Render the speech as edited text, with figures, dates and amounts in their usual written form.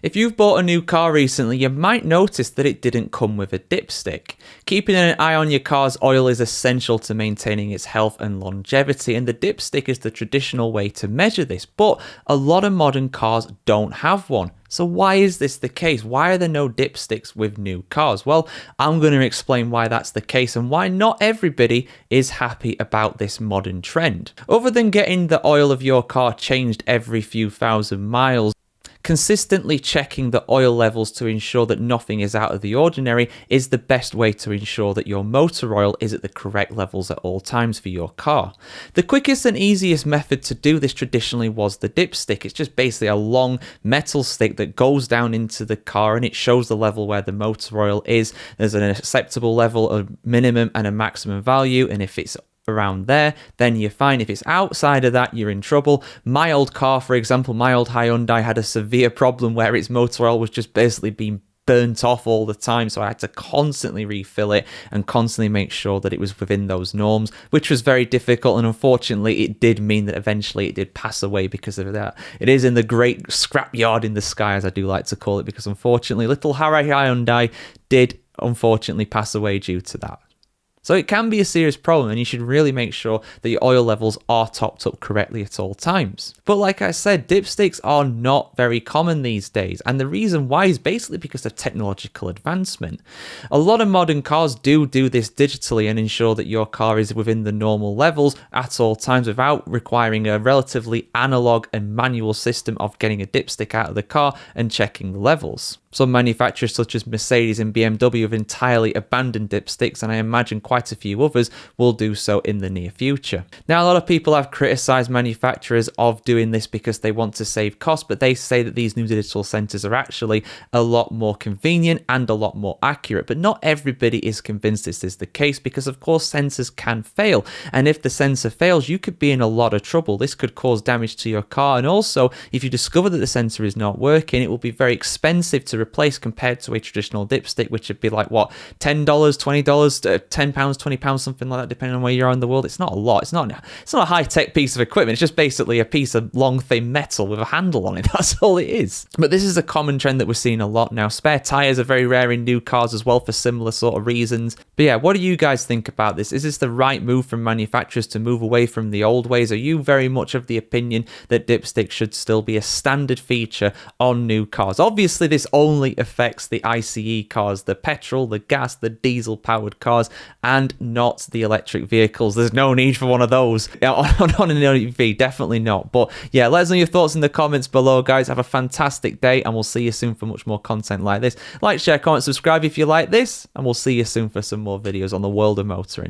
If you've bought a new car recently, you might notice that it didn't come with a dipstick. Keeping an eye on your car's oil is essential to maintaining its health and longevity, and the dipstick is the traditional way to measure this, but a lot of modern cars don't have one. So why is this the case? Why are there no dipsticks with new cars? Well, I'm going to explain why that's the case and why not everybody is happy about this modern trend. Other than getting the oil of your car changed every few thousand miles, consistently checking the oil levels to ensure that nothing is out of the ordinary is the best way to ensure that your motor oil is at the correct levels at all times for your car. The quickest and easiest method to do this traditionally was the dipstick. It's just basically a long metal stick that goes down into the car and it shows the level where the motor oil is. There's an acceptable level, a minimum and a maximum value, and if it's around there, then you're fine. If it's outside of that, you're in trouble. My old car, for example, my old Hyundai had a severe problem where its motor oil was just basically being burnt off all the time, so I had to constantly refill it and constantly make sure that it was within those norms, which was very difficult, and unfortunately it did mean that eventually it did pass away because of that. It is in the great scrapyard in the sky, as I do like to call it, because unfortunately little Hyundai did unfortunately pass away due to that. So it can be a serious problem, and you should really make sure that your oil levels are topped up correctly at all times. But like I said, dipsticks are not very common these days, and the reason why is basically because of technological advancement. A lot of modern cars do this digitally and ensure that your car is within the normal levels at all times without requiring a relatively analog and manual system of getting a dipstick out of the car and checking the levels. Some manufacturers such as Mercedes and BMW have entirely abandoned dipsticks, and I imagine quite a few others will do so in the near future. Now, a lot of people have criticised manufacturers of doing this because they want to save costs, but they say that these new digital sensors are actually a lot more convenient and a lot more accurate. But not everybody is convinced this is the case because, of course, sensors can fail. And if the sensor fails, you could be in a lot of trouble. This could cause damage to your car. And also, if you discover that the sensor is not working, it will be very expensive to replace compared to a traditional dipstick, which would be like what, $10, $20, £10, £20, something like that, depending on where you are in the world. It's not a lot. It's not a high-tech piece of equipment. It's just basically a piece of long, thin metal with a handle on it. That's all it is. But this is a common trend that we're seeing a lot now. Spare tires are very rare in new cars as well for similar sort of reasons. But yeah, what do you guys think about this? Is this the right move from manufacturers to move away from the old ways? Are you very much of the opinion that dipstick should still be a standard feature on new cars? Obviously, this only affects the ICE cars, the petrol, the gas, the diesel powered cars, and not the electric vehicles. There's no need for one of those on an EV, definitely not. But yeah, let us know your thoughts in the comments below, guys. Have a fantastic day, and we'll see you soon for much more content like this. Like, share, comment, subscribe if you like this, and we'll see you soon for some more videos on the world of motoring.